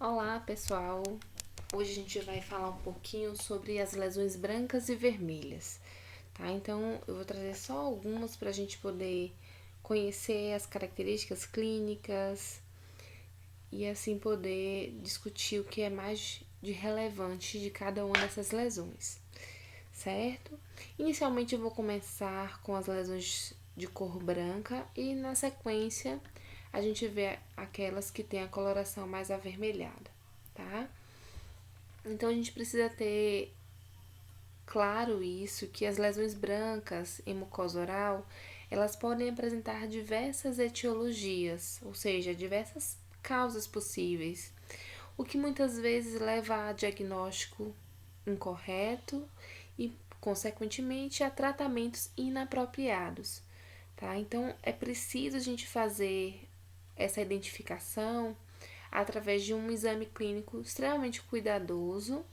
Olá, pessoal! Hoje a gente vai falar um pouquinho sobre as lesões brancas e vermelhas, tá? Então, eu vou trazer só algumas para a gente poder conhecer as características clínicas e assim poder discutir o que é mais de relevante de cada uma dessas lesões, certo? Inicialmente eu vou começar com as lesões de cor branca e na sequência a gente vê aquelas que têm a coloração mais avermelhada, tá? Então a gente precisa ter claro isso, que as lesões brancas em mucosa oral, elas podem apresentar diversas etiologias, ou seja, diversas causas possíveis, o que muitas vezes leva a diagnóstico incorreto e, consequentemente, a tratamentos inapropriados, tá? Então é preciso a gente fazer essa identificação através de um exame clínico extremamente cuidadoso,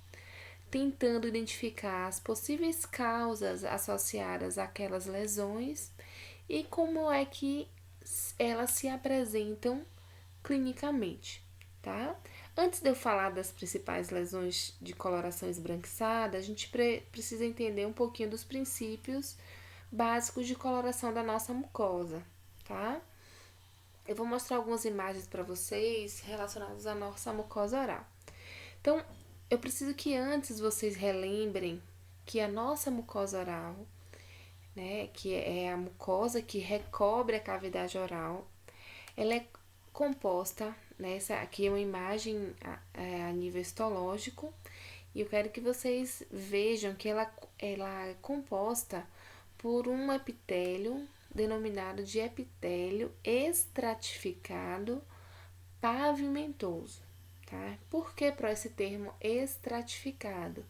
tentando identificar as possíveis causas associadas àquelas lesões e como é que elas se apresentam clinicamente, tá? Antes de eu falar das principais lesões de coloração esbranquiçada, a gente precisa entender um pouquinho dos princípios básicos de coloração da nossa mucosa, tá? Eu vou mostrar algumas imagens para vocês relacionadas à nossa mucosa oral. Então, eu preciso que antes vocês relembrem que a nossa mucosa oral, né, que é a mucosa que recobre a cavidade oral, ela é composta, né, essa aqui é uma imagem a nível histológico, e eu quero que vocês vejam que ela é composta por um epitélio denominado de epitélio estratificado pavimentoso, tá? Por que para esse termo estratificado?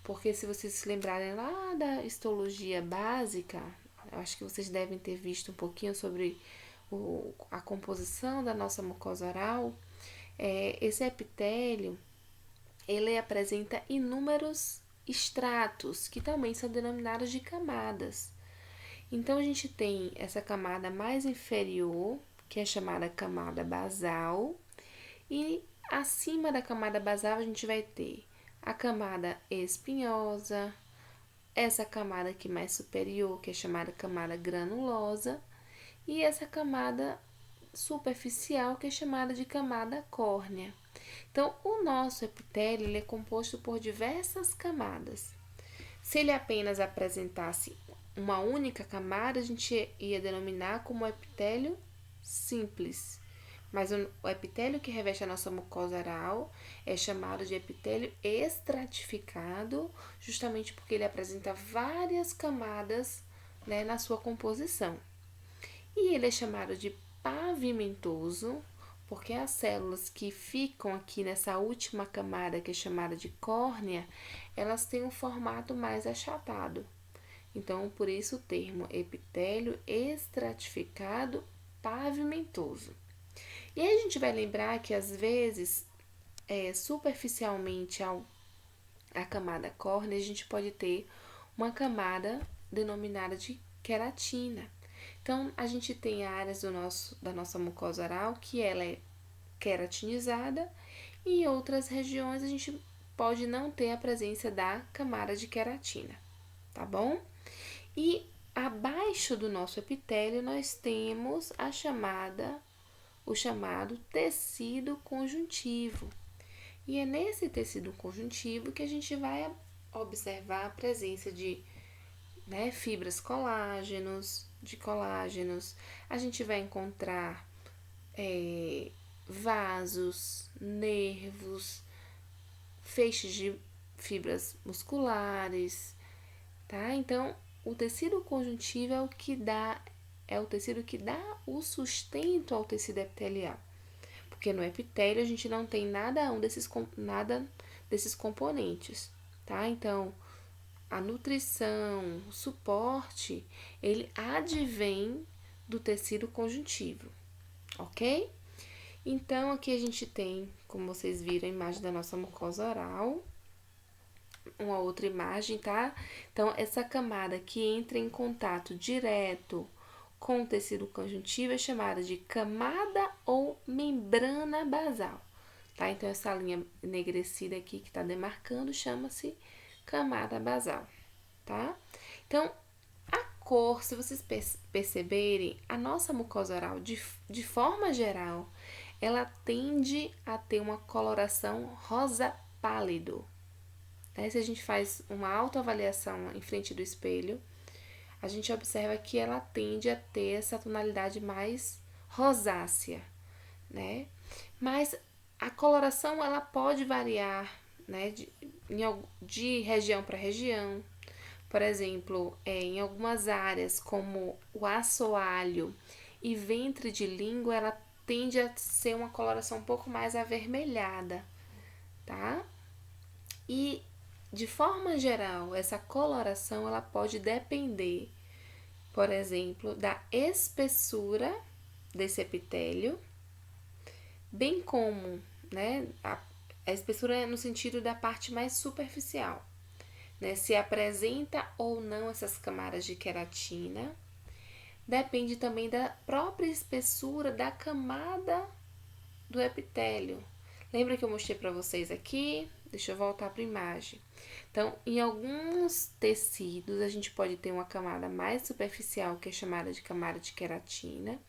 Porque se vocês se lembrarem lá da histologia básica, eu acho que vocês devem ter visto um pouquinho sobre a composição da nossa mucosa oral. Esse epitélio, ele apresenta inúmeros estratos, que também são denominados de camadas. Então, a gente tem essa camada mais inferior, que é chamada camada basal, e acima da camada basal a gente vai ter a camada espinhosa, essa camada aqui mais superior, que é chamada camada granulosa, e essa camada superficial, que é chamada de camada córnea. Então, o nosso epitélio ele é composto por diversas camadas. Se ele apenas apresentasse uma única camada, a gente ia denominar como epitélio simples. Mas o epitélio que reveste a nossa mucosa oral é chamado de epitélio estratificado, justamente porque ele apresenta várias camadas, né, na sua composição. E ele é chamado de pavimentoso, porque as células que ficam aqui nessa última camada, que é chamada de córnea, elas têm um formato mais achatado. Então, por isso o termo epitélio estratificado pavimentoso. E aí a gente vai lembrar que às vezes, superficialmente à camada córnea, a gente pode ter uma camada denominada de queratina. Então, a gente tem áreas da nossa mucosa oral que ela é queratinizada e em outras regiões a gente pode não ter a presença da camada de queratina, tá bom? E abaixo do nosso epitélio nós temos o chamado tecido conjuntivo. E é nesse tecido conjuntivo que a gente vai observar a presença de, né, fibras colágenos. A gente vai encontrar vasos, nervos, feixes de fibras musculares, tá? Então, o tecido conjuntivo é o tecido que dá o sustento ao tecido epitelial. Porque no epitélio a gente não tem nada desses componentes, tá? Então, a nutrição, o suporte, ele advém do tecido conjuntivo, ok? Então, aqui a gente tem, como vocês viram, a imagem da nossa mucosa oral, uma outra imagem, tá? Então, essa camada que entra em contato direto com o tecido conjuntivo é chamada de camada ou membrana basal. tá? Então, essa linha enegrecida aqui que tá demarcando chama-se camada basal, tá? Então, a cor, se vocês perceberem, a nossa mucosa oral, de forma geral, ela tende a ter uma coloração rosa pálido. Né? Se a gente faz uma autoavaliação em frente do espelho, a gente observa que ela tende a ter essa tonalidade mais rosácea, né? Mas a coloração ela pode variar, né, de região para região. Por exemplo, em algumas áreas, como o assoalho e ventre de língua, ela tende a ser uma coloração um pouco mais avermelhada, tá? E, de forma geral, essa coloração ela pode depender, por exemplo, da espessura desse epitélio, bem como, né, a espessura é no sentido da parte mais superficial, né, se apresenta ou não essas camadas de queratina, depende também da própria espessura da camada do epitélio. Lembra que eu mostrei para vocês aqui? Deixa eu voltar para a imagem. Então, em alguns tecidos, a gente pode ter uma camada mais superficial, que é chamada de camada de queratina,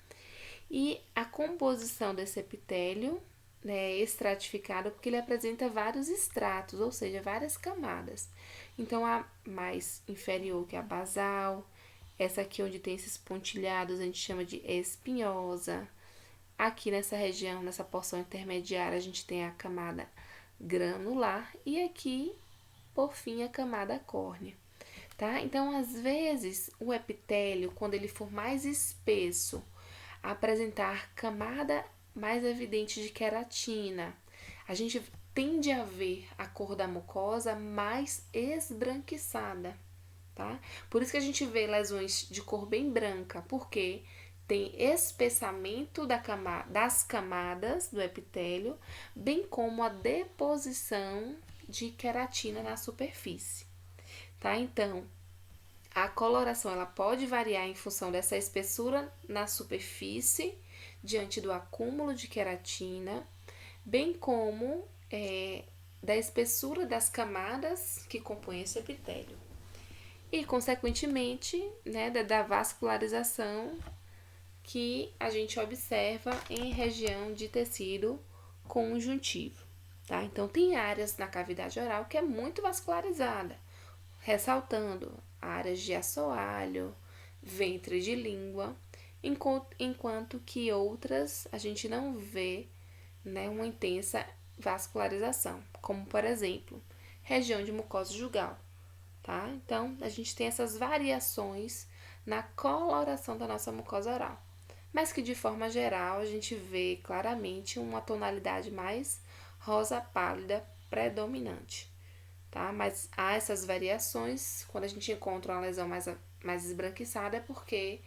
e a composição desse epitélio, né, é estratificada porque ele apresenta vários estratos, ou seja, várias camadas. Então, a mais inferior, que é a basal, essa aqui onde tem esses pontilhados, a gente chama de espinhosa. Aqui nessa região, nessa porção intermediária, a gente tem a camada granular e aqui, por fim, a camada córnea, tá? Então, às vezes, o epitélio, quando ele for mais espesso, apresentar camada mais evidente de queratina, a gente tende a ver a cor da mucosa mais esbranquiçada, tá? Por isso que a gente vê lesões de cor bem branca, porque tem espessamento das camadas do epitélio, bem como a deposição de queratina na superfície, tá? Então, a coloração ela pode variar em função dessa espessura na superfície, diante do acúmulo de queratina, bem como da espessura das camadas que compõem esse epitélio. E, consequentemente, né, da vascularização que a gente observa em região de tecido conjuntivo, tá? Então, tem áreas na cavidade oral que é muito vascularizada, ressaltando áreas de assoalho, ventre de língua, enquanto que outras a gente não vê, né, uma intensa vascularização, como, por exemplo, região de mucosa jugal, tá? Então, a gente tem essas variações na coloração da nossa mucosa oral, mas que de forma geral a gente vê claramente uma tonalidade mais rosa pálida predominante, tá? Mas há essas variações, quando a gente encontra uma lesão mais esbranquiçada, é porque,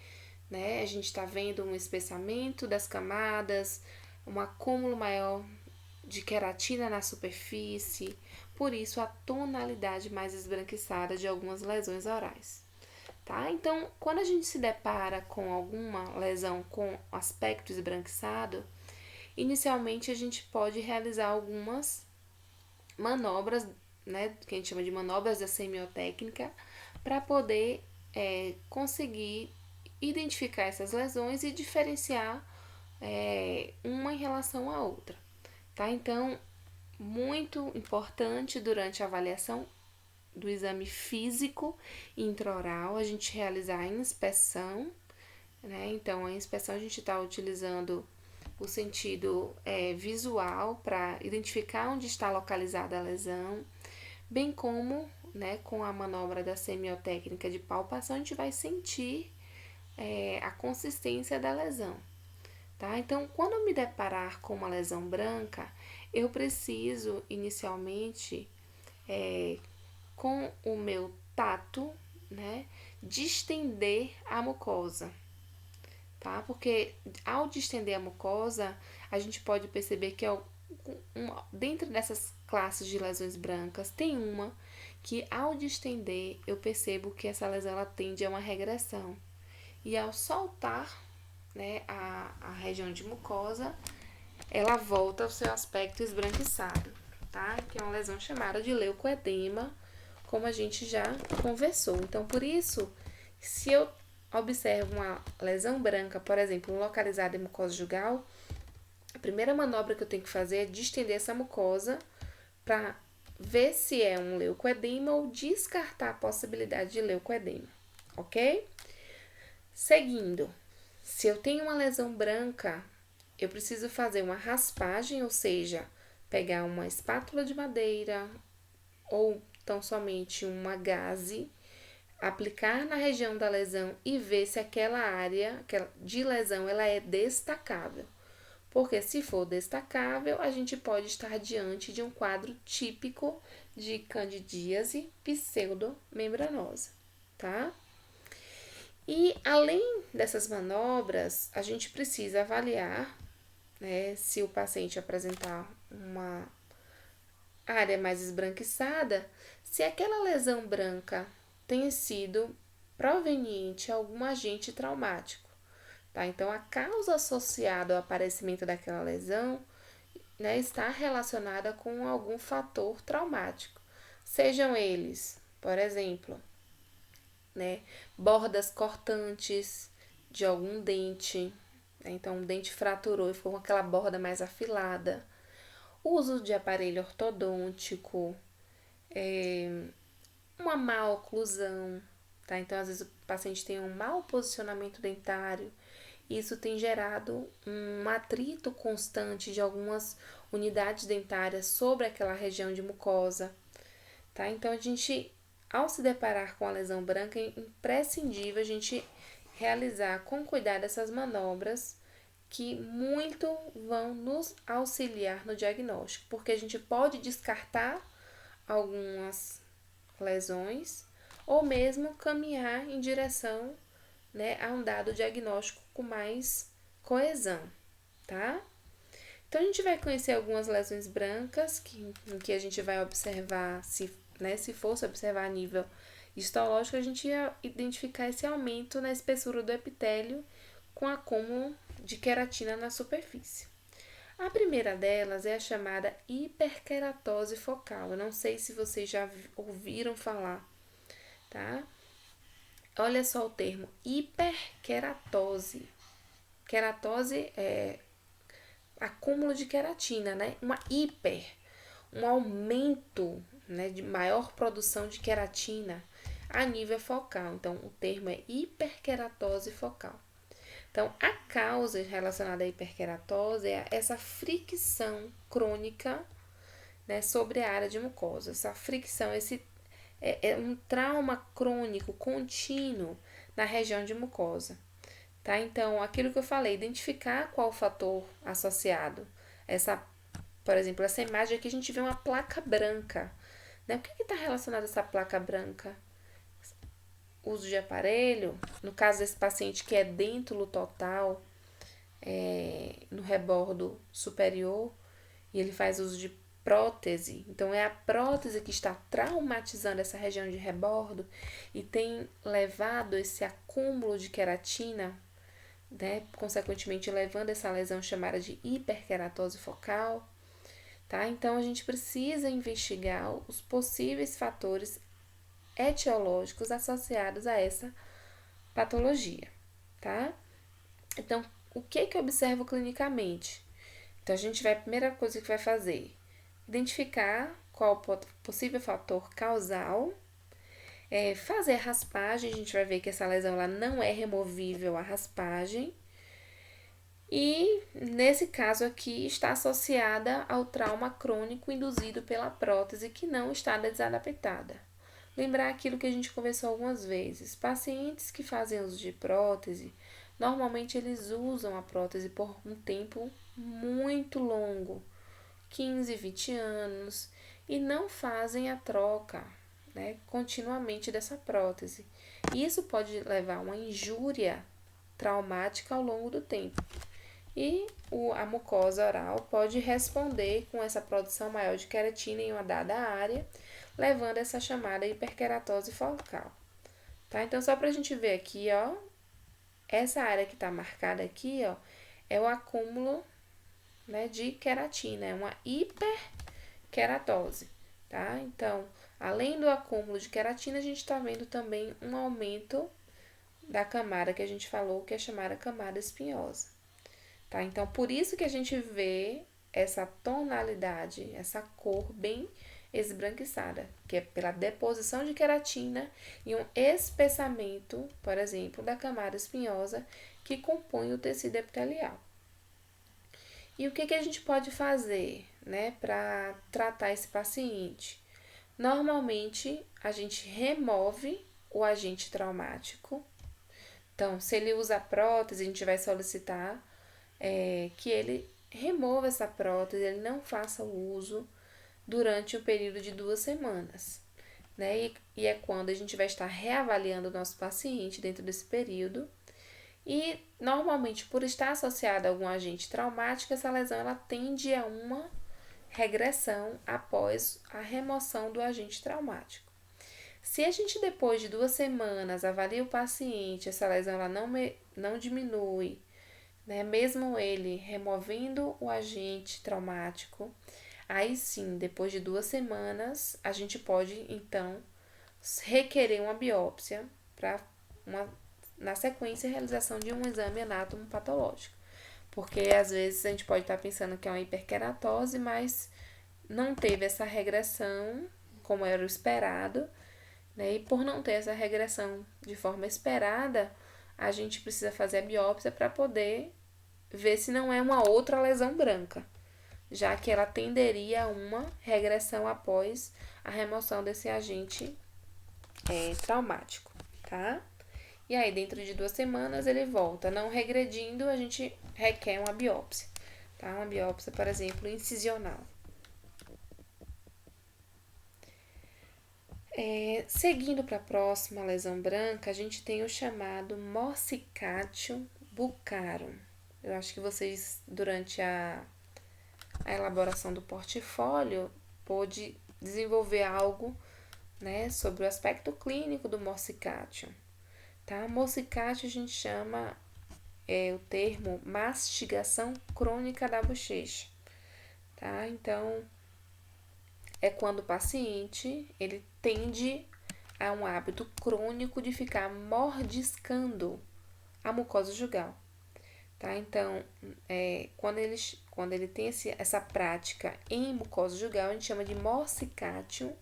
né, a gente está vendo um espessamento das camadas, um acúmulo maior de queratina na superfície, por isso a tonalidade mais esbranquiçada de algumas lesões orais, tá? Então, quando a gente se depara com alguma lesão com aspecto esbranquiçado, inicialmente a gente pode realizar algumas manobras, né, que a gente chama de manobras da semiotécnica, para poder conseguir identificar essas lesões e diferenciar uma em relação à outra, tá? Então, muito importante durante a avaliação do exame físico intraoral, a gente realizar a inspeção, né? Então, a inspeção a gente está utilizando o sentido visual para identificar onde está localizada a lesão, bem como, né, com a manobra da semiotécnica de palpação, a gente vai sentir a consistência da lesão, tá? Então, quando eu me deparar com uma lesão branca, eu preciso inicialmente, com o meu tato, né, distender a mucosa, tá? Porque ao distender a mucosa, a gente pode perceber que dentro dessas classes de lesões brancas, tem uma que ao distender eu percebo que essa lesão ela tende a uma regressão. E ao soltar, né, a região de mucosa, ela volta ao seu aspecto esbranquiçado, tá? Que é uma lesão chamada de leucoedema, como a gente já conversou. Então, por isso, se eu observo uma lesão branca, por exemplo, localizada em mucosa jugal, a primeira manobra que eu tenho que fazer é distender essa mucosa para ver se é um leucoedema ou descartar a possibilidade de leucoedema, ok? Seguindo, se eu tenho uma lesão branca, eu preciso fazer uma raspagem, ou seja, pegar uma espátula de madeira ou tão somente uma gaze, aplicar na região da lesão e ver se aquela área de lesão ela é destacável. Porque se for destacável, a gente pode estar diante de um quadro típico de candidíase pseudomembranosa, tá? E além dessas manobras, a gente precisa avaliar, né, se o paciente apresentar uma área mais esbranquiçada, se aquela lesão branca tem sido proveniente a algum agente traumático, tá? Então, a causa associada ao aparecimento daquela lesão, né, está relacionada com algum fator traumático. Sejam eles, por exemplo, né, bordas cortantes de algum dente, né, então um dente fraturou e ficou com aquela borda mais afilada, uso de aparelho ortodôntico, uma má oclusão, tá? Então, às vezes o paciente tem um mau posicionamento dentário, e isso tem gerado um atrito constante de algumas unidades dentárias sobre aquela região de mucosa, tá? Então, a gente, ao se deparar com a lesão branca, é imprescindível a gente realizar com cuidado essas manobras que muito vão nos auxiliar no diagnóstico, porque a gente pode descartar algumas lesões ou mesmo caminhar em direção, né, a um dado diagnóstico com mais coesão, tá? Então, a gente vai conhecer algumas lesões brancas, em que a gente vai observar, se fosse observar a nível histológico, a gente ia identificar esse aumento na espessura do epitélio com acúmulo de queratina na superfície. A primeira delas é a chamada hiperqueratose focal. Eu não sei se vocês já ouviram falar, tá? Olha só o termo hiperqueratose. Queratose é acúmulo de queratina, né? Um aumento, né, de maior produção de queratina a nível focal. Então, o termo é hiperqueratose focal. Então, a causa relacionada à hiperqueratose é essa fricção crônica, né, sobre a área de mucosa. Essa fricção, é um trauma crônico contínuo na região de mucosa. Tá? Então, aquilo que eu falei, identificar qual o fator associado. Por exemplo, essa imagem aqui a gente vê uma placa branca. Né? O que está relacionado a essa placa branca? Uso de aparelho, no caso desse paciente que é dêntulo total, no rebordo superior, e ele faz uso de prótese. Então, é a prótese que está traumatizando essa região de rebordo e tem levado esse acúmulo de queratina, né, consequentemente levando essa lesão chamada de hiperqueratose focal, tá? Então, a gente precisa investigar os possíveis fatores etiológicos associados a essa patologia, tá? Então, o que eu observo clinicamente? Então, a primeira coisa que vai fazer, identificar qual o possível fator causal, fazer a raspagem, a gente vai ver que essa lesão ela não é removível a raspagem, e nesse caso aqui está associada ao trauma crônico induzido pela prótese que não está desadaptada. Lembrar aquilo que a gente conversou algumas vezes. Pacientes que fazem uso de prótese, normalmente eles usam a prótese por um tempo muito longo, 15, 20 anos, e não fazem a troca, né, continuamente dessa prótese. Isso pode levar a uma injúria traumática ao longo do tempo. E a mucosa oral pode responder com essa produção maior de queratina em uma dada área, levando a essa chamada hiperqueratose focal. Tá? Então, só para a gente ver aqui, ó, essa área que está marcada aqui, ó, é o acúmulo né, de queratina, é uma hiperkeratose, tá? Então, além do acúmulo de queratina, a gente está vendo também um aumento da camada que a gente falou, que é chamada camada espinhosa, tá? Então, por isso que a gente vê essa tonalidade, essa cor bem esbranquiçada, que é pela deposição de queratina e um espessamento, por exemplo, da camada espinhosa que compõe o tecido epitelial. E o que a gente pode fazer, né, para tratar esse paciente? Normalmente, a gente remove o agente traumático. Então, se ele usa prótese, a gente vai solicitar que ele remova essa prótese, ele não faça o uso durante um período de 2 semanas. Né? E é quando a gente vai estar reavaliando o nosso paciente dentro desse período. E normalmente, por estar associada a algum agente traumático, essa lesão ela tende a uma regressão após a remoção do agente traumático. Se a gente depois de 2 semanas avalia o paciente, essa lesão ela não diminui, né? Mesmo ele removendo o agente traumático, aí sim, depois de 2 semanas, a gente pode então requerer uma biópsia para na sequência a realização de um exame anátomo-patológico. Porque às vezes a gente pode estar pensando que é uma hiperkeratose, mas não teve essa regressão como era o esperado, né? E por não ter essa regressão de forma esperada, a gente precisa fazer a biópsia para poder ver se não é uma outra lesão branca, já que ela tenderia a uma regressão após a remoção desse agente traumático, tá? E aí, dentro de 2 semanas, ele volta. Não regredindo, a gente requer uma biópsia, tá? Uma biópsia, por exemplo, incisional. Seguindo para a próxima lesão branca, a gente tem o chamado Morsicatio buccarum. Eu acho que vocês, durante a elaboração do portfólio, pôde desenvolver algo, né, sobre o aspecto clínico do Morsicatio. Tá? Morsicatio a gente chama o termo mastigação crônica da bochecha. Tá? Então, é quando o paciente ele tende a um hábito crônico de ficar mordiscando a mucosa jugal. Tá? Então, quando ele tem essa prática em mucosa jugal, a gente chama de Morsicatio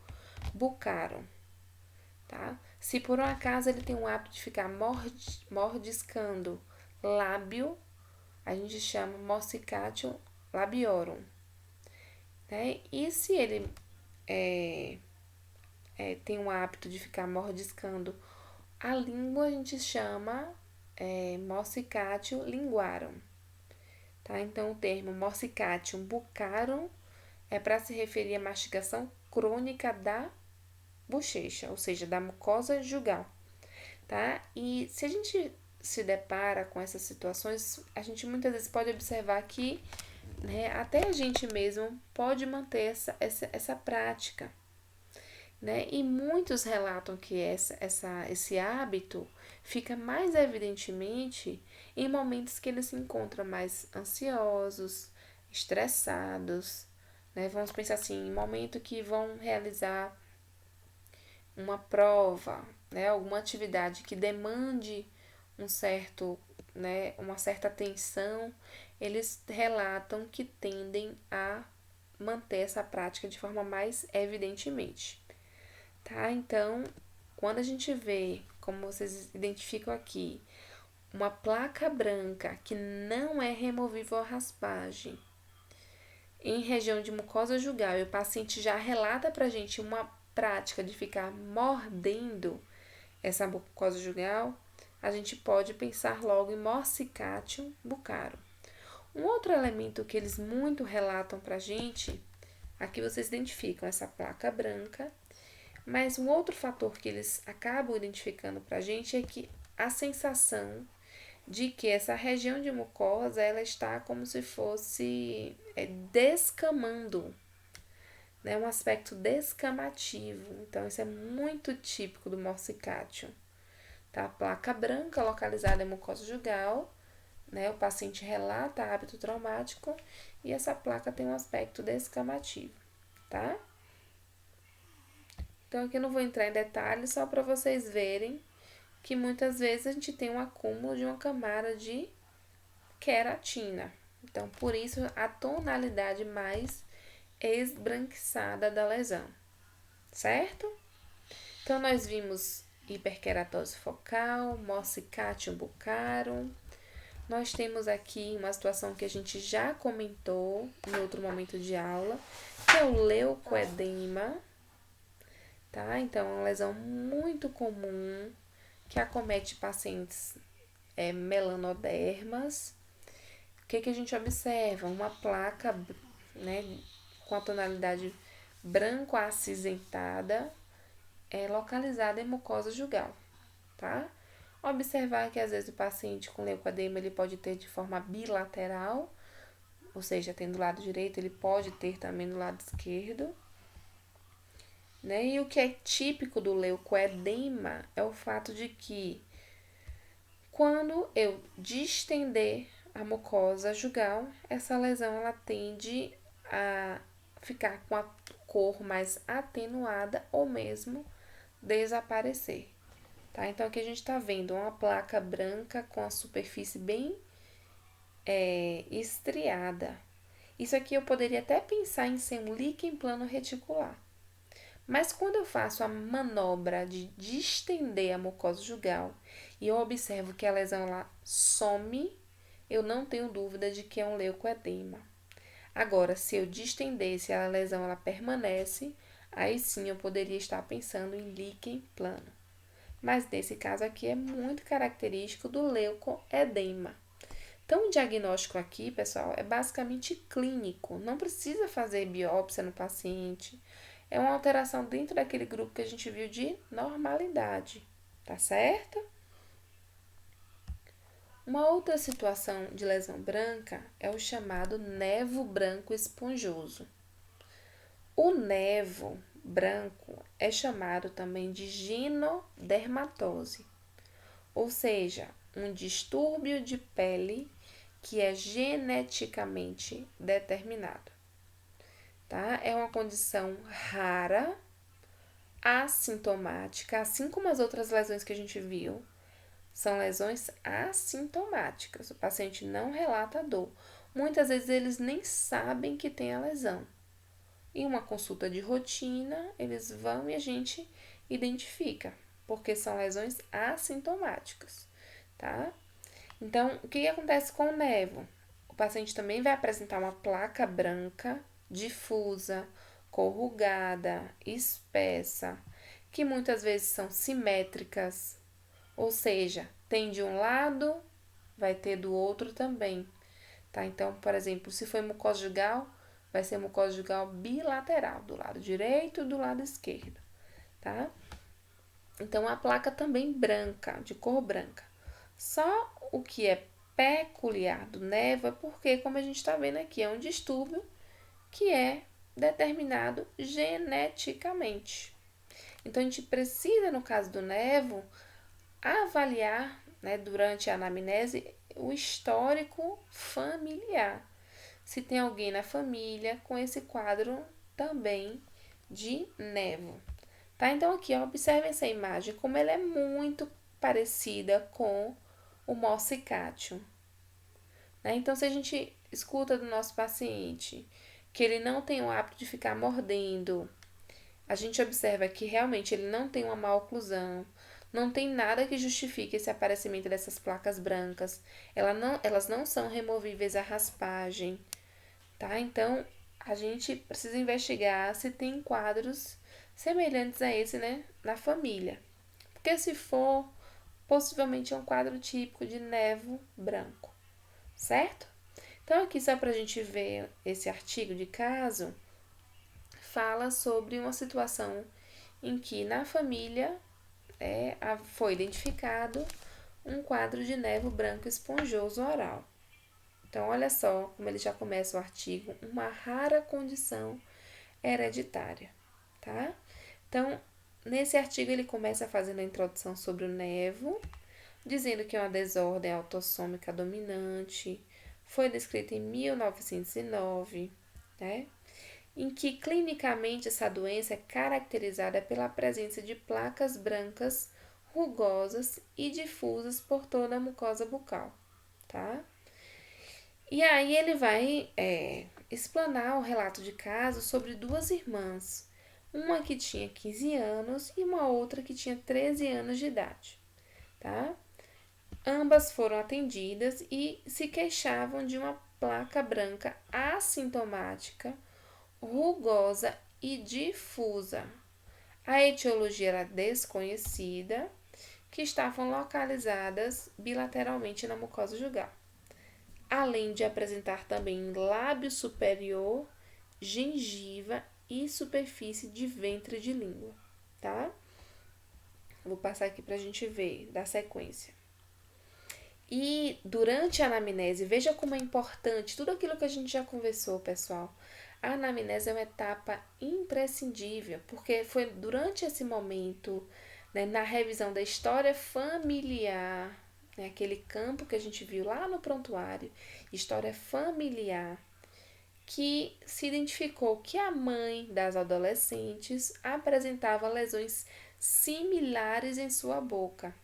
buccarum. Tá? Se por um acaso ele tem um hábito de ficar mordiscando lábio, a gente chama Morsicatio labiorum. Né? E se ele tem um hábito de ficar mordiscando a língua, a gente chama Morsicatio linguarum. Tá? Então, o termo Morsicatium buccarum é para se referir à mastigação crônica da bochecha, ou seja, da mucosa jugal. Tá? E se a gente se depara com essas situações, a gente muitas vezes pode observar que, né, até a gente mesmo pode manter essa prática. Né? E muitos relatam que esse hábito fica mais evidentemente em momentos que eles se encontram mais ansiosos, estressados, né? Vamos pensar assim, em momento que vão realizar uma prova, né? Alguma atividade que demande uma certa atenção, eles relatam que tendem a manter essa prática de forma mais evidentemente. Tá? Então, quando a gente vê, como vocês identificam aqui, uma placa branca que não é removível à raspagem em região de mucosa jugal e o paciente já relata pra gente uma prática de ficar mordendo essa mucosa jugal, a gente pode pensar logo em Morsicatium buccarum. Um outro elemento que eles muito relatam pra gente, aqui vocês identificam essa placa branca. Mas um outro fator que eles acabam identificando para a gente é que a sensação de que essa região de mucosa ela está como se fosse descamando, né? Um aspecto descamativo. Então, isso é muito típico do Morsicatio. Tá? A placa branca localizada em mucosa jugal, né? O paciente relata hábito traumático e essa placa tem um aspecto descamativo, tá? Então aqui eu não vou entrar em detalhes, só para vocês verem que muitas vezes a gente tem um acúmulo de uma camada de queratina. Então, por isso, a tonalidade mais esbranquiçada da lesão, certo? Então, nós vimos hiperkeratose focal, morsicatium buccarum. Nós temos aqui uma situação que a gente já comentou em outro momento de aula, que é o leucoedema, tá? Então, é uma lesão muito comum que acomete pacientes melanodermas. O que a gente observa? Uma placa, né, com a tonalidade branco acinzentada, localizada em mucosa jugal, tá? Observar que às vezes o paciente com leucoedema ele pode ter de forma bilateral, ou seja, tem do lado direito, ele pode ter também do lado esquerdo, né? E o que é típico do leucoedema é o fato de que quando eu distender a mucosa jugal, essa lesão ela tende a ficar com a cor mais atenuada ou mesmo desaparecer, tá? Então aqui a gente está vendo uma placa branca com a superfície bem estriada. Isso aqui eu poderia até pensar em ser um líquen plano reticular. Mas quando eu faço a manobra de distender a mucosa jugal e eu observo que a lesão lá some, eu não tenho dúvida de que é um leucoedema. Agora, se eu distender, se a lesão ela permanece, aí sim eu poderia estar pensando em líquen plano. Mas nesse caso aqui é muito característico do leucoedema. Então, o diagnóstico aqui, pessoal, é basicamente clínico. Não precisa fazer biópsia no paciente. É uma alteração dentro daquele grupo que a gente viu de normalidade, tá certo? Uma outra situação de lesão branca é o chamado nevo branco esponjoso. O nevo branco é chamado também de ginodermatose, ou seja, um distúrbio de pele que é geneticamente determinado, tá? É uma condição rara, assintomática, assim como as outras lesões que a gente viu, são lesões assintomáticas. O paciente não relata dor. Muitas vezes eles nem sabem que tem a lesão. Em uma consulta de rotina, eles vão e a gente identifica, porque são lesões assintomáticas, tá? Então, o que acontece com o nevo? O paciente também vai apresentar uma placa branca, difusa, corrugada, espessa, que muitas vezes são simétricas, ou seja, tem de um lado, vai ter do outro também, tá? Então, por exemplo, se for mucosa jugal, vai ser mucosa jugal bilateral, do lado direito e do lado esquerdo, tá? Então, a placa também branca, de cor branca. Só o que é peculiar do nevo é porque, como a gente está vendo aqui, é um distúrbio que é determinado geneticamente. Então, a gente precisa, no caso do nevo, avaliar, né, durante a anamnese, o histórico familiar. Se tem alguém na família com esse quadro também de nevo. Tá? Então, aqui, ó, observem essa imagem, como ela é muito parecida com o morsicatium, né? Então, se a gente escuta do nosso paciente que ele não tem o hábito de ficar mordendo, a gente observa que realmente ele não tem uma má oclusão, não tem nada que justifique esse aparecimento dessas placas brancas, elas não são removíveis à raspagem, tá? Então, a gente precisa investigar se tem quadros semelhantes a esse, né, na família. Porque se for, possivelmente é um quadro típico de nevo branco, certo? Então, aqui só para a gente ver esse artigo de caso, fala sobre uma situação em que na família foi identificado um quadro de nevo branco esponjoso oral. Então, olha só como ele já começa o artigo, uma rara condição hereditária, tá? Então, nesse artigo ele começa fazendo a introdução sobre o nevo, dizendo que é uma desordem autossômica dominante. Foi descrita em 1909, né? Em que clinicamente essa doença é caracterizada pela presença de placas brancas rugosas e difusas por toda a mucosa bucal, tá? E aí ele vai explanar o relato de caso sobre duas irmãs, uma que tinha 15 anos e uma outra que tinha 13 anos de idade, tá? Ambas foram atendidas e se queixavam de uma placa branca assintomática, rugosa e difusa. A etiologia era desconhecida, que estavam localizadas bilateralmente na mucosa jugal, além de apresentar também lábio superior, gengiva e superfície de ventre de língua, tá? Vou passar aqui pra gente ver, da sequência. E durante a anamnese, veja como é importante tudo aquilo que a gente já conversou, pessoal. A anamnese é uma etapa imprescindível, porque foi durante esse momento, né, na revisão da história familiar, né, aquele campo que a gente viu lá no prontuário, história familiar, que se identificou que a mãe das adolescentes apresentava lesões similares em sua boca,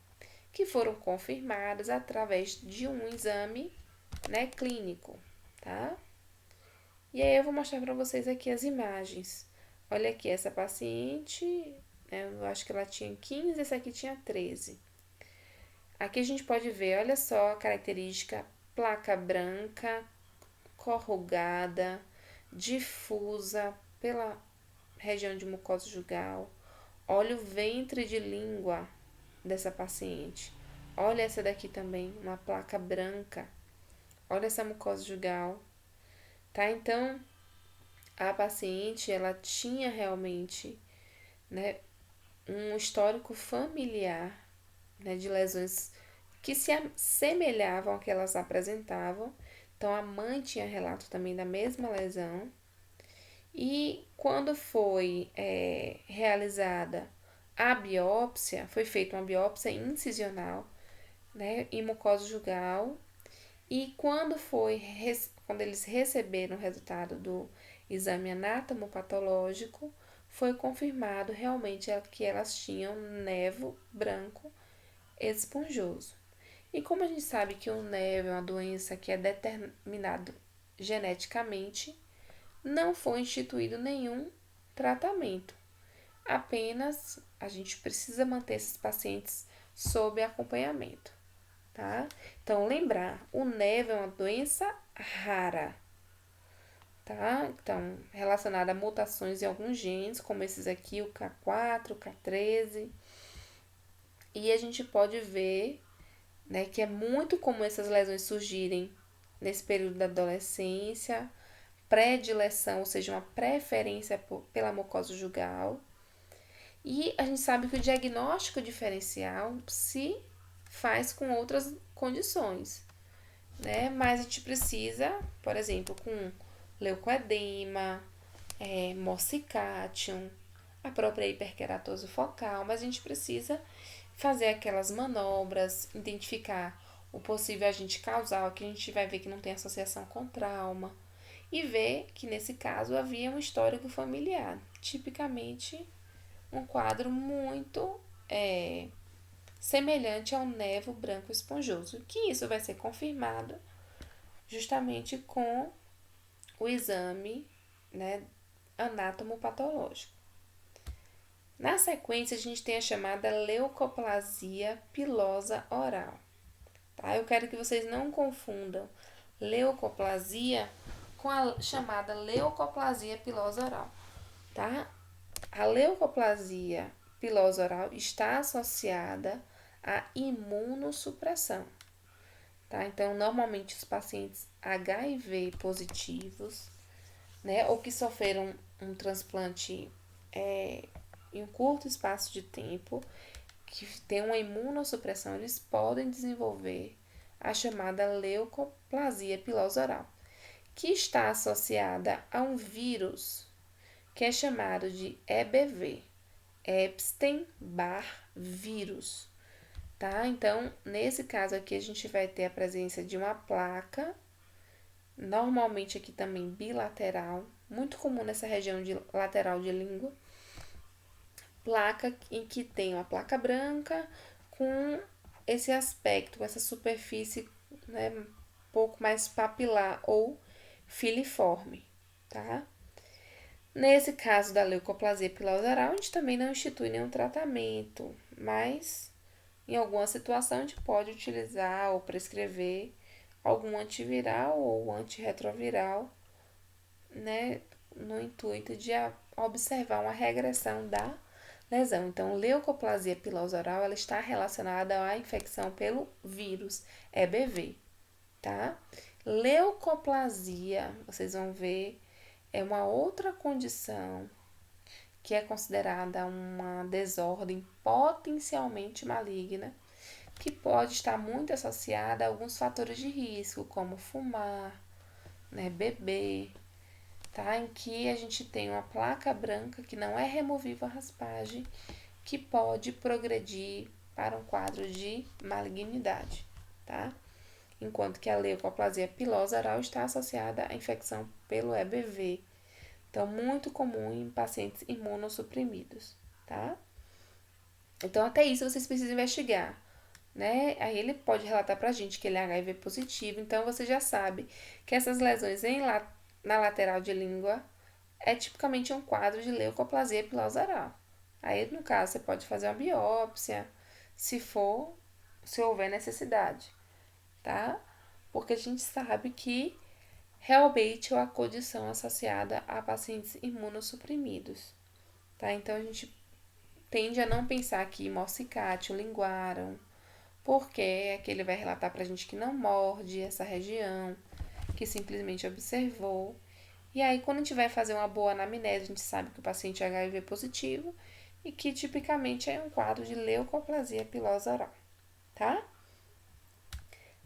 que foram confirmadas através de um exame, né, clínico, tá? E aí eu vou mostrar para vocês aqui as imagens. Olha aqui, essa paciente, né, eu acho que ela tinha 15, essa aqui tinha 13. Aqui a gente pode ver, olha só a característica, placa branca, corrugada, difusa pela região de mucosa jugal. Olha o ventre de língua dessa paciente. Olha essa daqui também, uma placa branca. Olha essa mucosa jugal, tá? Então, a paciente, ela tinha realmente, né, um histórico familiar, né, de lesões que se assemelhavam ao que elas apresentavam. Então, a mãe tinha relato também da mesma lesão. E quando foi realizada a biópsia, foi feita uma biópsia incisional, né, em mucosa jugal. E quando eles receberam o resultado do exame anatomopatológico, foi confirmado realmente que elas tinham nevo branco esponjoso. E como a gente sabe que o nevo é uma doença que é determinado geneticamente, não foi instituído nenhum tratamento. Apenas a gente precisa manter esses pacientes sob acompanhamento, tá? Então, lembrar, o nevo é uma doença rara, tá? Então, relacionada a mutações em alguns genes, como esses aqui, o K4, o K13. E a gente pode ver, né, que é muito comum essas lesões surgirem nesse período da adolescência, predileção, ou seja, uma preferência pela mucosa jugal. E a gente sabe que o diagnóstico diferencial se faz com outras condições, né? Mas a gente precisa, por exemplo, com leucoedema, morsicatium, a própria hiperkeratose focal, mas a gente precisa fazer aquelas manobras, identificar o possível agente causal, que a gente vai ver que não tem associação com trauma, e ver que nesse caso havia um histórico familiar, tipicamente um quadro muito semelhante ao nevo branco esponjoso, que isso vai ser confirmado justamente com o exame, né, anatomopatológico. Na sequência, a gente tem a chamada leucoplasia pilosa oral. Tá? Eu quero que vocês não confundam leucoplasia com a chamada leucoplasia pilosa oral. Tá? A leucoplasia pilosa oral está associada à imunossupressão. Tá? Então, normalmente os pacientes HIV positivos, né, ou que sofreram um transplante em um curto espaço de tempo, que tem uma imunossupressão, eles podem desenvolver a chamada leucoplasia pilosa oral, que está associada a um vírus que é chamado de EBV, Epstein-Barr vírus. tá? Então, nesse caso aqui, a gente vai ter a presença de uma placa, normalmente aqui também bilateral, muito comum nessa região de lateral de língua, placa em que tem uma placa branca com esse aspecto, com essa superfície, né, um pouco mais papilar ou filiforme, tá? Nesse caso da leucoplasia pilosa oral, a gente também não institui nenhum tratamento, mas em alguma situação a gente pode utilizar ou prescrever algum antiviral ou antirretroviral, né, no intuito de observar uma regressão da lesão. Então, leucoplasia pilosa oral, ela está relacionada à infecção pelo vírus EBV, tá? Leucoplasia, vocês vão ver, é uma outra condição que é considerada uma desordem potencialmente maligna, que pode estar muito associada a alguns fatores de risco, como fumar, né, beber, tá? Em que a gente tem uma placa branca que não é removível a raspagem, que pode progredir para um quadro de malignidade, tá? Enquanto que a leucoplasia pilosa oral está associada à infecção pelo EBV, então muito comum em pacientes imunossuprimidos, tá? Então até isso vocês precisam investigar, né? Aí ele pode relatar pra gente que ele é HIV positivo, então você já sabe que essas lesões na lateral de língua é tipicamente um quadro de leucoplasia pilosa oral. Aí, no caso, você pode fazer uma biópsia, se houver necessidade, tá? Porque a gente sabe que realmente é uma condição associada a pacientes imunossuprimidos, tá? Então, a gente tende a não pensar que morsicate, linguaram, porque aqui ele vai relatar pra gente que não morde essa região, que simplesmente observou. E aí, quando a gente vai fazer uma boa anamnese, a gente sabe que o paciente é HIV positivo e que tipicamente é um quadro de leucoplasia pilosa oral, tá?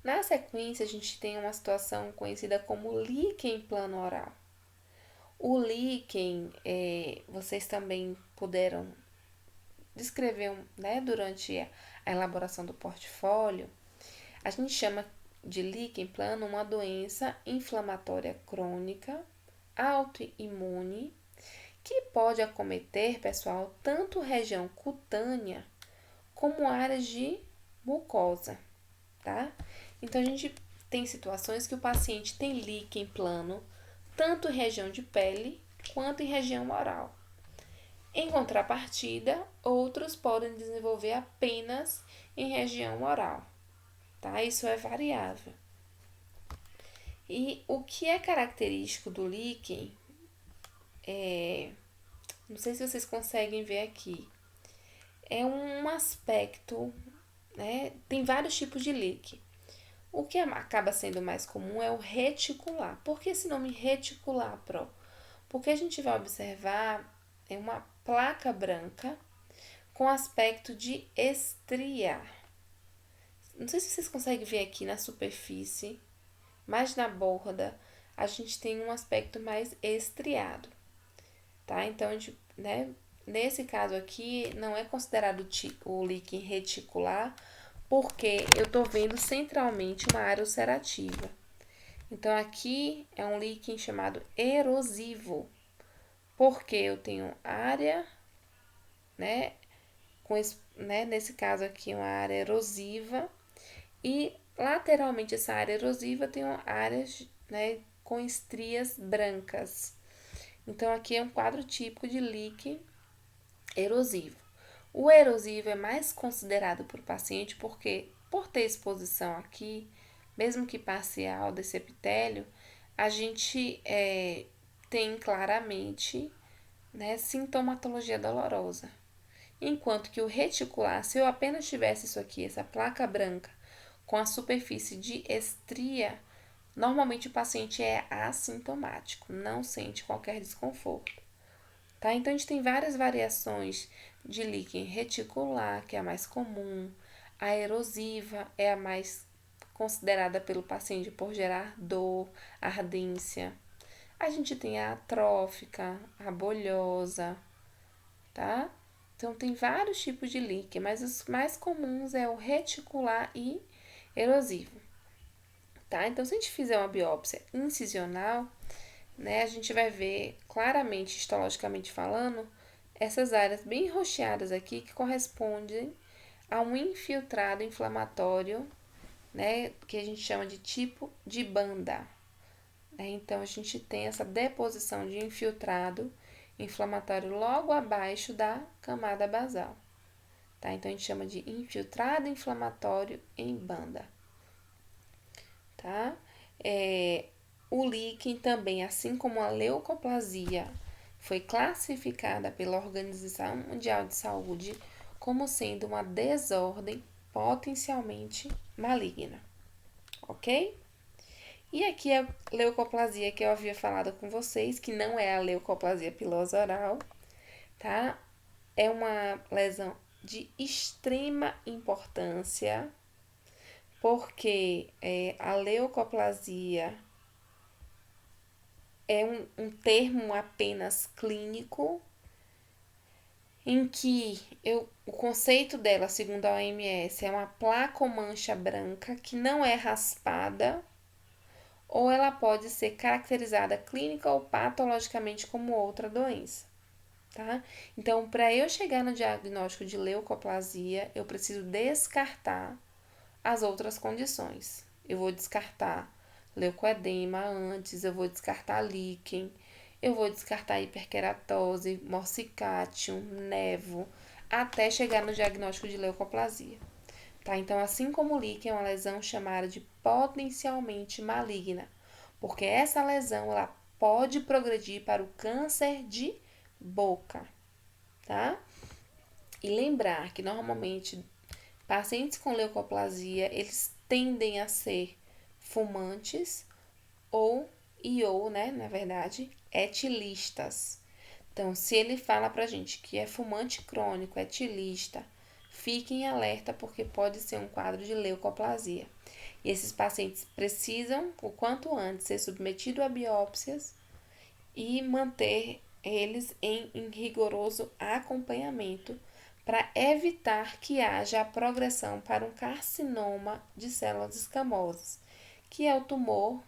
Na sequência, a gente tem uma situação conhecida como líquen plano oral. O líquen, vocês também puderam descrever, né, durante a elaboração do portfólio. A gente chama de líquen plano uma doença inflamatória crônica, autoimune, que pode acometer, pessoal, tanto região cutânea como áreas de mucosa, tá? Então a gente tem situações que o paciente tem líquen plano tanto em região de pele quanto em região oral. Em contrapartida, outros podem desenvolver apenas em região oral, tá? Isso é variável. E o que é característico do líquen não sei se vocês conseguem ver aqui, é um aspecto, né? Tem vários tipos de líquen. O que acaba sendo mais comum é o reticular. Por que esse nome reticular, Pro? Porque a gente vai observar uma placa branca com aspecto de estria. Não sei se vocês conseguem ver aqui na superfície, mas na borda a gente tem um aspecto mais estriado, tá? Então, a gente, né, nesse caso aqui, não é considerado o líquen reticular, porque eu tô vendo centralmente uma área ulcerativa. Então, aqui é um líquen chamado erosivo, porque eu tenho área, né, nesse caso aqui, uma área erosiva, e lateralmente essa área erosiva tem áreas, né, com estrias brancas. Então, aqui é um quadro típico de líquen erosivo. O erosivo é mais considerado por paciente porque, por ter exposição aqui, mesmo que parcial desse epitélio, a gente tem claramente, né, sintomatologia dolorosa. Enquanto que o reticular, se eu apenas tivesse isso aqui, essa placa branca com a superfície de estria, normalmente o paciente é assintomático, não sente qualquer desconforto. Tá? Então, a gente tem várias variações de líquen reticular, que é a mais comum. A erosiva é a mais considerada pelo paciente por gerar dor, ardência. A gente tem a atrófica, a bolhosa, tá? Então, tem vários tipos de líquen, mas os mais comuns é o reticular e erosivo, tá? Então, se a gente fizer uma biópsia incisional, né, a gente vai ver claramente, histologicamente falando, essas áreas bem roxeadas aqui que correspondem a um infiltrado inflamatório, né, que a gente chama de tipo de banda. Então, a gente tem essa deposição de infiltrado inflamatório logo abaixo da camada basal. Tá? Então, a gente chama de infiltrado inflamatório em banda. Tá? O líquen também, assim como a leucoplasia, foi classificada pela Organização Mundial de Saúde como sendo uma desordem potencialmente maligna. Ok? E aqui a leucoplasia que eu havia falado com vocês, que não é a leucoplasia pilosa oral, tá? É uma lesão de extrema importância, porque a leucoplasia é um termo apenas clínico, em que o conceito dela, segundo a OMS, é uma placa ou mancha branca que não é raspada, ou ela pode ser caracterizada clínica ou patologicamente como outra doença, tá? Então, para eu chegar no diagnóstico de leucoplasia, eu preciso descartar as outras condições. Eu vou descartar leucoedema antes, eu vou descartar líquen, eu vou descartar hiperkeratose, morsicatium, nevo, até chegar no diagnóstico de leucoplasia. Tá? Então, assim como o líquen é uma lesão chamada de potencialmente maligna, porque essa lesão ela pode progredir para o câncer de boca, tá? E lembrar que normalmente pacientes com leucoplasia, eles tendem a ser fumantes ou, né, na verdade, etilistas. Então, se ele fala pra gente que é fumante crônico, etilista, fiquem em alerta porque pode ser um quadro de leucoplasia. E esses pacientes precisam, o quanto antes, ser submetidos a biópsias e manter eles em rigoroso acompanhamento para evitar que haja a progressão para um carcinoma de células escamosas, que é o tumor,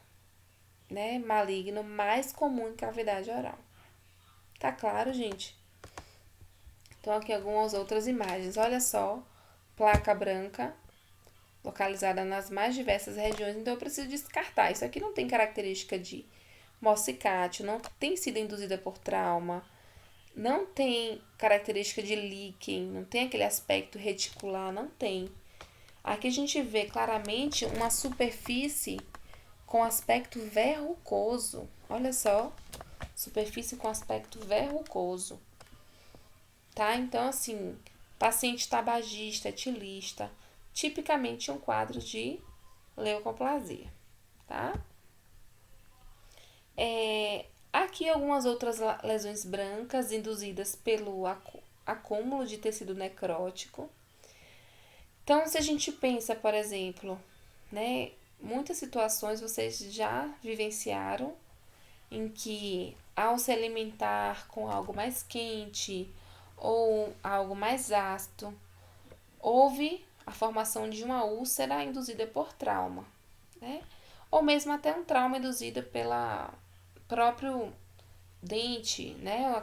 né, maligno mais comum em cavidade oral. Tá claro, gente? Então, aqui algumas outras imagens. Olha só, placa branca, localizada nas mais diversas regiões. Então, eu preciso descartar. Isso aqui não tem característica de morsicatio, não tem sido induzida por trauma, não tem característica de líquen, não tem aquele aspecto reticular, não tem. Aqui a gente vê claramente uma superfície com aspecto verrucoso. Olha só, superfície com aspecto verrucoso. Tá? Então, assim, paciente tabagista, etilista, tipicamente um quadro de leucoplasia, tá? Aqui algumas outras lesões brancas induzidas pelo acúmulo de tecido necrótico. Então, se a gente pensa, por exemplo, né, muitas situações vocês já vivenciaram em que ao se alimentar com algo mais quente ou algo mais ácido, houve a formação de uma úlcera induzida por trauma, né? Ou mesmo até um trauma induzido pela próprio dente, né?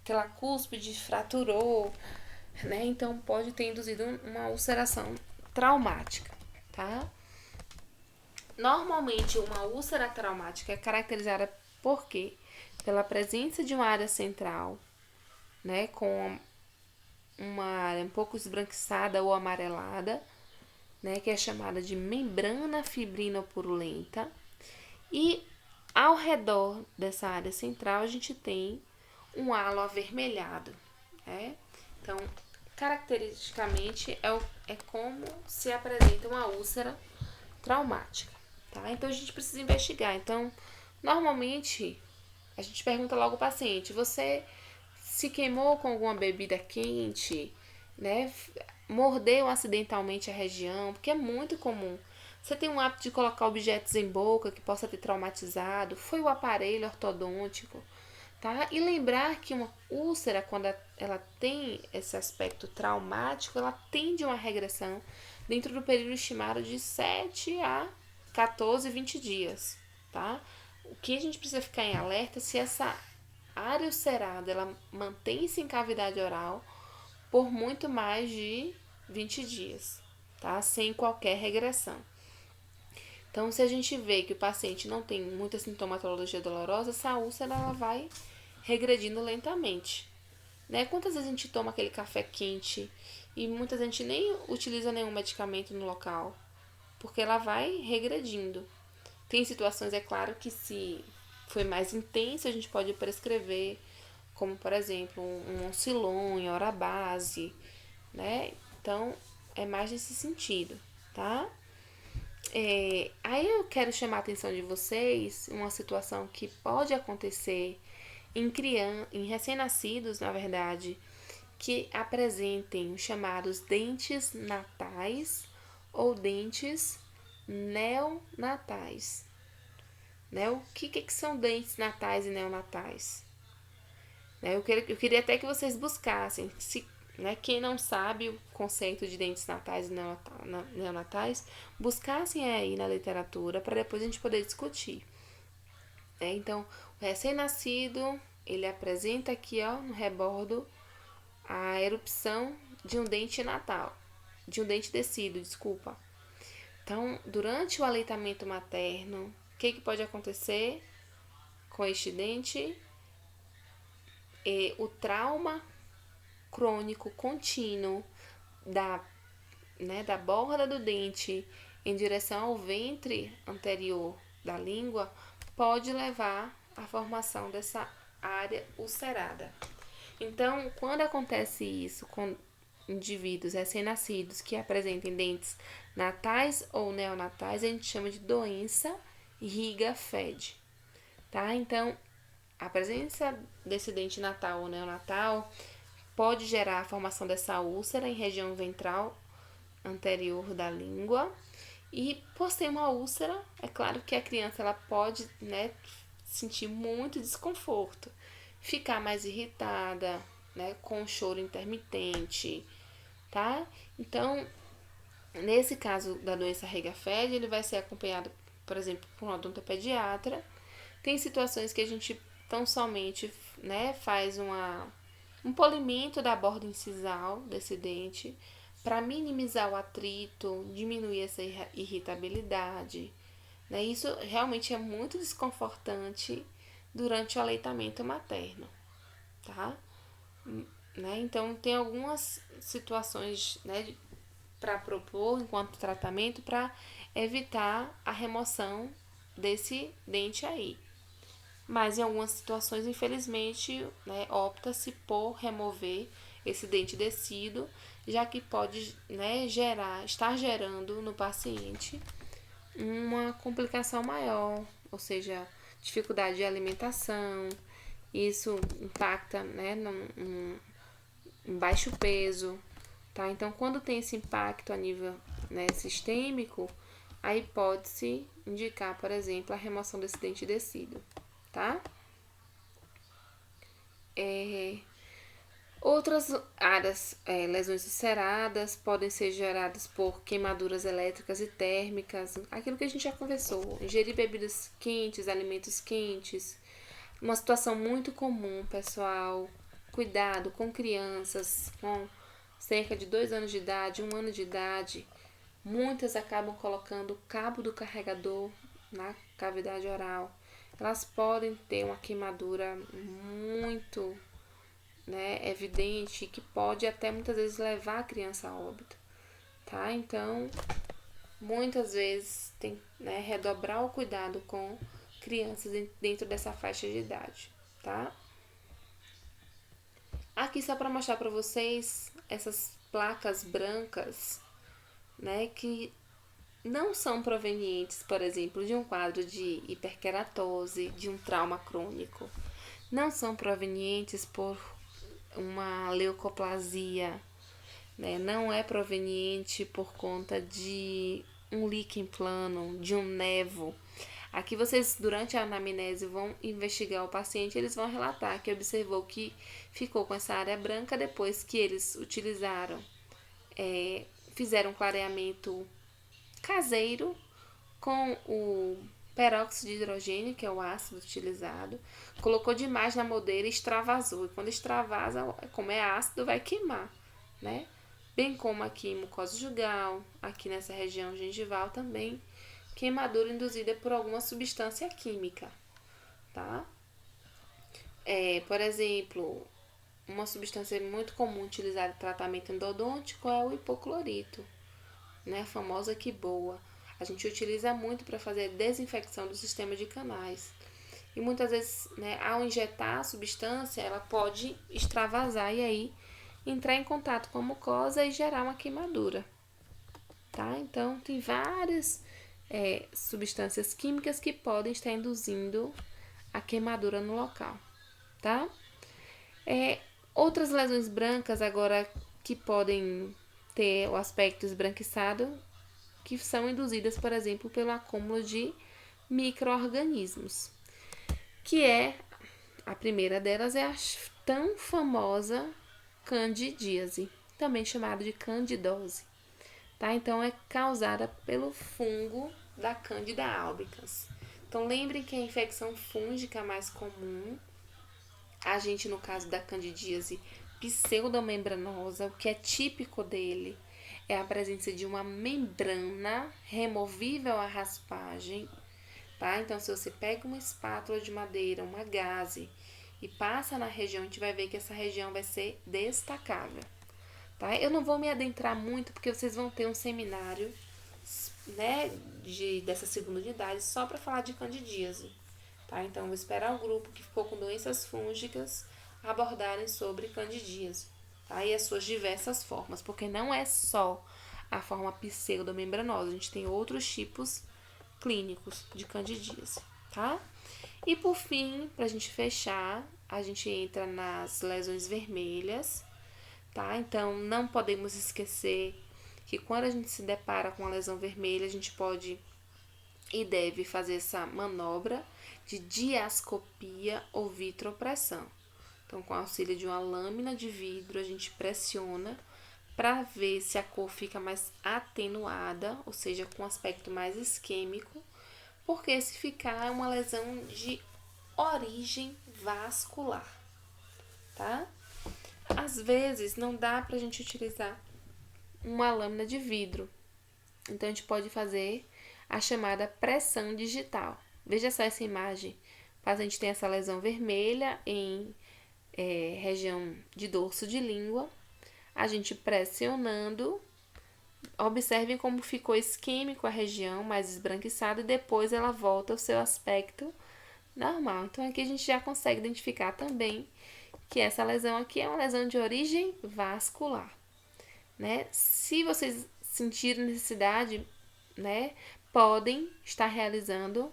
Aquela cúspide fraturou, né? Então pode ter induzido uma ulceração traumática, tá? Normalmente uma úlcera traumática é caracterizada por quê? Pela presença de uma área central, né, com uma área um pouco esbranquiçada ou amarelada, né, que é chamada de membrana fibrinopurulenta, e ao redor dessa área central a gente tem um halo avermelhado, né? Então, caracteristicamente é como se apresenta uma úlcera traumática, tá? Então a gente precisa investigar. Então, normalmente a gente pergunta logo ao paciente: você se queimou com alguma bebida quente, né? Mordeu acidentalmente a região, porque é muito comum. Você tem um hábito de colocar objetos em boca que possa ter traumatizado? Foi o aparelho ortodôntico? tá? E lembrar que uma úlcera, quando ela tem esse aspecto traumático, ela tende a uma regressão dentro do período estimado de 7 a 14, 20 dias, tá? O que a gente precisa ficar em alerta é se essa área ulcerada, ela mantém-se em cavidade oral por muito mais de 20 dias, tá? Sem qualquer regressão. Então, se a gente vê que o paciente não tem muita sintomatologia dolorosa, essa úlcera ela vai regredindo lentamente. Né? Quantas vezes a gente toma aquele café quente e muitas vezes a gente nem utiliza nenhum medicamento no local, porque ela vai regredindo. Tem situações, é claro, que se foi mais intenso, a gente pode prescrever, como por exemplo, um Oncilon em hora base, né? Então, é mais nesse sentido, tá? Aí eu quero chamar a atenção de vocês uma situação que pode acontecer em recém-nascidos, na verdade, que apresentem os chamados dentes natais ou dentes neonatais. Né? O que são dentes natais e neonatais? Né? Eu queria até que vocês buscassem, né, quem não sabe o conceito de dentes natais e neonatais, buscassem aí na literatura para depois a gente poder discutir. Né? Então, o recém-nascido, ele apresenta aqui, ó, no rebordo, a erupção de um dente natal, de um dente descido, desculpa. Então, durante o aleitamento materno, o que pode acontecer com este dente? O trauma crônico contínuo da borda do dente em direção ao ventre anterior da língua pode levar à formação dessa área ulcerada. Então, quando acontece isso com indivíduos recém-nascidos que apresentem dentes natais ou neonatais, a gente chama de doença Riga-Fed, tá? Então, a presença desse dente natal ou neonatal pode gerar a formação dessa úlcera em região ventral anterior da língua. E por ser uma úlcera, é claro que a criança ela pode, né, sentir muito desconforto, ficar mais irritada, né, com choro intermitente, tá? Então, nesse caso da doença Riga-Fed, ele vai ser acompanhado, por exemplo, por um odontopediatra. Tem situações que a gente tão somente, né, faz um polimento da borda incisal desse dente para minimizar o atrito, diminuir essa irritabilidade. Né? Isso realmente é muito desconfortante durante o aleitamento materno, tá? Né? Então, tem algumas situações, né, para propor enquanto tratamento para evitar a remoção desse dente aí. Mas em algumas situações, infelizmente, né, opta-se por remover esse dente descido, já que pode, né, estar gerando no paciente uma complicação maior, ou seja, dificuldade de alimentação. Isso impacta, né, em baixo peso, tá? Então, quando tem esse impacto a nível, né, sistêmico, aí pode-se indicar, por exemplo, a remoção desse dente descido, tá? Outras áreas, lesões ulceradas, podem ser geradas por queimaduras elétricas e térmicas, aquilo que a gente já conversou, ingerir bebidas quentes, alimentos quentes, uma situação muito comum, pessoal. Cuidado com crianças com cerca de 2 anos de idade, 1 ano de idade. Muitas acabam colocando o cabo do carregador na cavidade oral. Elas podem ter uma queimadura muito, né, evidente, que pode até muitas vezes levar a criança a óbito, tá? Então, muitas vezes tem, né, redobrar o cuidado com crianças dentro dessa faixa de idade, tá? Aqui só para mostrar para vocês essas placas brancas, né, que não são provenientes, por exemplo, de um quadro de hiperkeratose, de um trauma crônico. Não são provenientes por uma leucoplasia, né? Não é proveniente por conta de um líquen plano, de um nevo. Aqui vocês, durante a anamnese, vão investigar o paciente, eles vão relatar que observou que ficou com essa área branca depois que eles utilizaram, fizeram um clareamento caseiro com o peróxido de hidrogênio, que é o ácido utilizado, colocou demais na moldeira e extravasou. E quando extravasa, como é ácido, vai queimar, né? Bem como aqui em mucosa jugal, aqui nessa região gengival também, queimadura induzida por alguma substância química, tá? Por exemplo, uma substância muito comum utilizada em tratamento endodôntico é o hipoclorito, né? A famosa que boa. A gente utiliza muito para fazer desinfecção do sistema de canais. E muitas vezes, né, ao injetar a substância, ela pode extravasar e aí entrar em contato com a mucosa e gerar uma queimadura, tá? Então, tem várias substâncias químicas que podem estar induzindo a queimadura no local, tá? Outras lesões brancas agora que podem ter o aspecto esbranquiçado, que são induzidas, por exemplo, pelo acúmulo de micro-organismos, que a primeira delas é a tão famosa candidíase, também chamada de candidose, tá? Então, é causada pelo fungo da Candida albicans. Então, lembrem que a infecção fúngica mais comum, a gente, no caso da candidíase pseudomembranosa, o que é típico dele é a presença de uma membrana removível à raspagem, tá? Então, se você pega uma espátula de madeira, uma gaze, e passa na região, a gente vai ver que essa região vai ser destacável, tá? Eu não vou me adentrar muito, porque vocês vão ter um seminário, né, dessa segunda unidade, só para falar de candidíase, tá? Então, vou esperar o grupo que ficou com doenças fúngicas abordarem sobre candidíase, tá? E as suas diversas formas, porque não é só a forma pseudomembranosa, a gente tem outros tipos clínicos de candidíase, tá? E por fim, pra gente fechar, a gente entra nas lesões vermelhas, tá? Então, não podemos esquecer que quando a gente se depara com a lesão vermelha, a gente pode e deve fazer essa manobra de diascopia ou vitropressão. Então, com o auxílio de uma lâmina de vidro, a gente pressiona para ver se a cor fica mais atenuada, ou seja, com aspecto mais isquêmico, porque se ficar é uma lesão de origem vascular, tá? Às vezes não dá pra gente utilizar uma lâmina de vidro, então a gente pode fazer a chamada pressão digital. Veja só essa imagem. O paciente tem essa lesão vermelha em região de dorso de língua. A gente pressionando, observem como ficou isquêmico a região, mais esbranquiçada, e depois ela volta ao seu aspecto normal. Então, aqui a gente já consegue identificar também que essa lesão aqui é uma lesão de origem vascular, né? Se vocês sentirem necessidade, né, podem estar realizando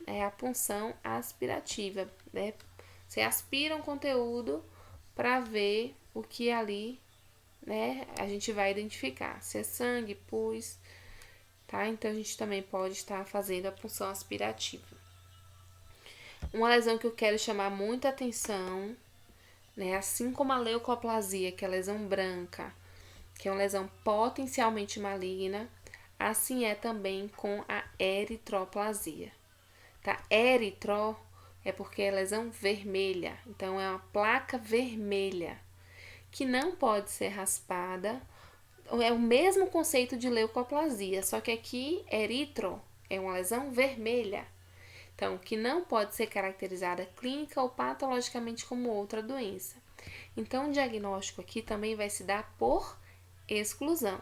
a punção aspirativa, né? Você aspira um conteúdo para ver o que ali, né, a gente vai identificar, se é sangue, pus, tá? Então, a gente também pode estar fazendo a punção aspirativa. Uma lesão que eu quero chamar muita atenção, né, assim como a leucoplasia, que é a lesão branca, que é uma lesão potencialmente maligna, assim é também com a eritroplasia, tá? Eritro é porque é lesão vermelha, então é uma placa vermelha que não pode ser raspada. É o mesmo conceito de leucoplasia, só que aqui eritro é uma lesão vermelha, então que não pode ser caracterizada clínica ou patologicamente como outra doença. Então o diagnóstico aqui também vai se dar por exclusão.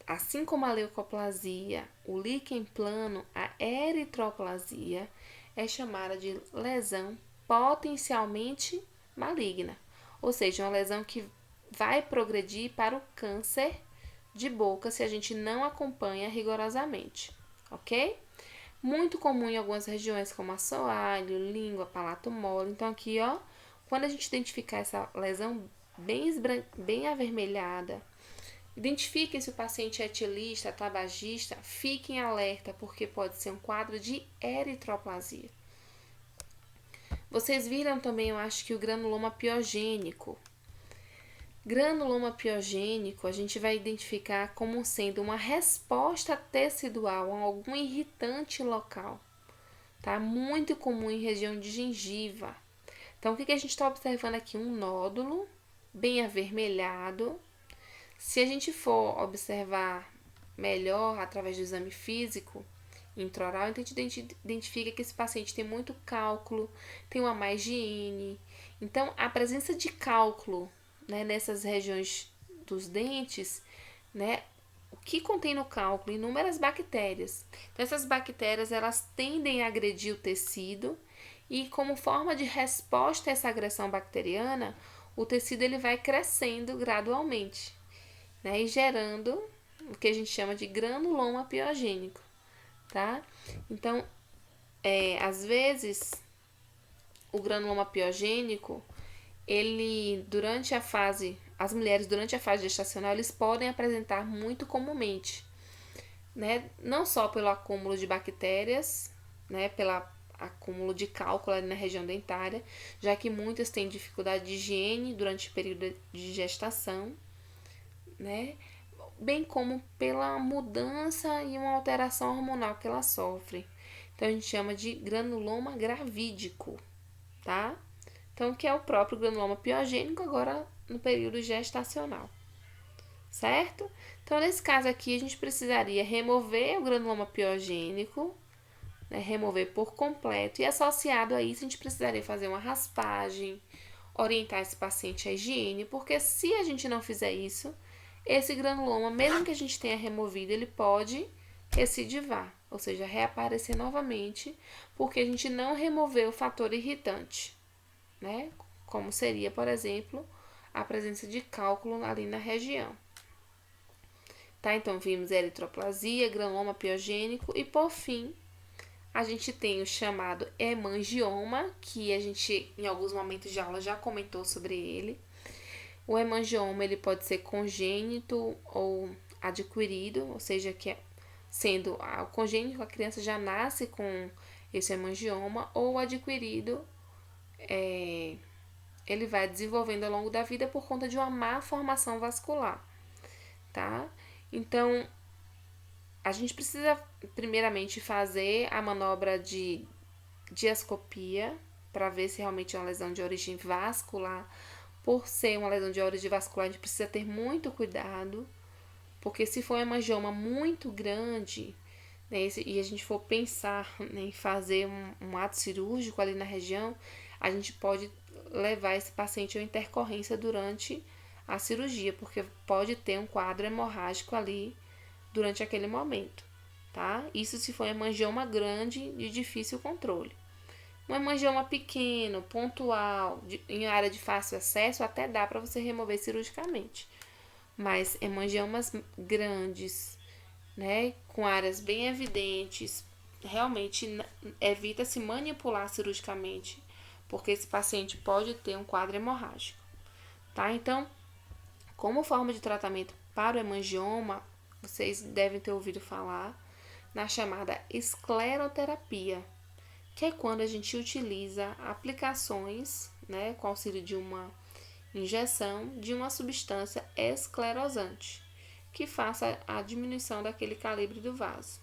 Assim como a leucoplasia, o líquen plano, a eritroplasia é chamada de lesão potencialmente maligna, ou seja, uma lesão que vai progredir para o câncer de boca se a gente não acompanha rigorosamente, ok? Muito comum em algumas regiões como assoalho, língua, palato mole. Então aqui, ó, quando a gente identificar essa lesão bem avermelhada, Identifiquem se o paciente é etilista, tabagista, fiquem alerta, porque pode ser um quadro de eritroplasia. Vocês viram também, eu acho que o granuloma piogênico. Granuloma piogênico a gente vai identificar como sendo uma resposta tecidual a algum irritante local, tá? Muito comum em região de gengiva. Então, o que a gente está observando aqui? Um nódulo bem avermelhado. Se a gente for observar melhor através do exame físico intraoral, então a gente identifica que esse paciente tem muito cálculo, tem uma má higiene. Então, a presença de cálculo, né, nessas regiões dos dentes, né, o que contém no cálculo? Inúmeras bactérias. Então, essas bactérias, elas tendem a agredir o tecido e, como forma de resposta a essa agressão bacteriana, o tecido ele vai crescendo gradualmente, né, e gerando o que a gente chama de granuloma piogênico, tá? Então, às vezes, o granuloma piogênico, as mulheres durante a fase gestacional, eles podem apresentar muito comumente, né? Não só pelo acúmulo de bactérias, né? Pelo acúmulo de cálculo ali na região dentária, já que muitas têm dificuldade de higiene durante o período de gestação, né? Bem como pela mudança e uma alteração hormonal que ela sofre. Então a gente chama de granuloma gravídico, tá? Então, que é o próprio granuloma piogênico agora no período gestacional, certo? Então, nesse caso aqui, a gente precisaria remover o granuloma piogênico, né, remover por completo, e associado a isso, a gente precisaria fazer uma raspagem, orientar esse paciente à higiene, porque se a gente não fizer isso, esse granuloma, mesmo que a gente tenha removido, ele pode recidivar, ou seja, reaparecer novamente, porque a gente não removeu o fator irritante, né? Como seria, por exemplo, a presença de cálculo ali na região. Tá? Então, vimos eritroplasia, granuloma piogênico e, por fim, a gente tem o chamado hemangioma, que a gente, em alguns momentos de aula, já comentou sobre ele. O hemangioma, ele pode ser congênito ou adquirido, ou seja, sendo o congênito, a criança já nasce com esse hemangioma, ou adquirido, ele vai desenvolvendo ao longo da vida por conta de uma má formação vascular, tá? Então, a gente precisa primeiramente fazer a manobra de diascopia para ver se realmente é uma lesão de origem vascular. Por ser uma lesão de origem vascular, a gente precisa ter muito cuidado, porque se for um hemangioma muito grande, né, e a gente for pensar, né, em fazer um ato cirúrgico ali na região, a gente pode levar esse paciente a uma intercorrência durante a cirurgia, porque pode ter um quadro hemorrágico ali durante aquele momento, tá? Isso se for um hemangioma grande de difícil controle. Um hemangioma pequeno, pontual, em área de fácil acesso, até dá para você remover cirurgicamente. Mas hemangiomas grandes, né, com áreas bem evidentes, realmente evita-se manipular cirurgicamente, porque esse paciente pode ter um quadro hemorrágico, tá? Então, como forma de tratamento para o hemangioma, vocês devem ter ouvido falar na chamada escleroterapia, que é quando a gente utiliza aplicações, né, com auxílio de uma injeção de uma substância esclerosante, que faça a diminuição daquele calibre do vaso,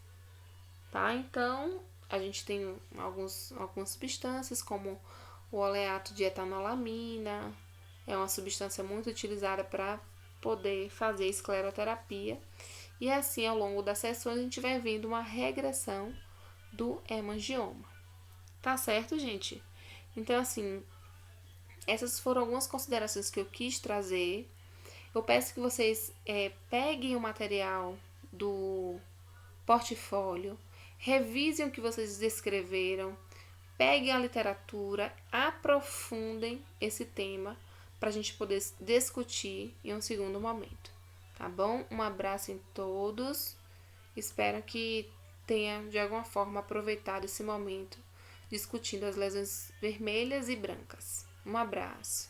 tá? Então, a gente tem algumas substâncias, como o oleato de etanolamina, é uma substância muito utilizada para poder fazer escleroterapia, e assim, ao longo das sessões, a gente vai vendo uma regressão do hemangioma. Tá certo, gente? Então, assim, essas foram algumas considerações que eu quis trazer. Eu peço que vocês peguem o material do portfólio, revisem o que vocês descreveram, peguem a literatura, aprofundem esse tema para a gente poder discutir em um segundo momento. Tá bom? Um abraço em todos. Espero que tenha, de alguma forma, aproveitado esse momento discutindo as lesões vermelhas e brancas. Um abraço.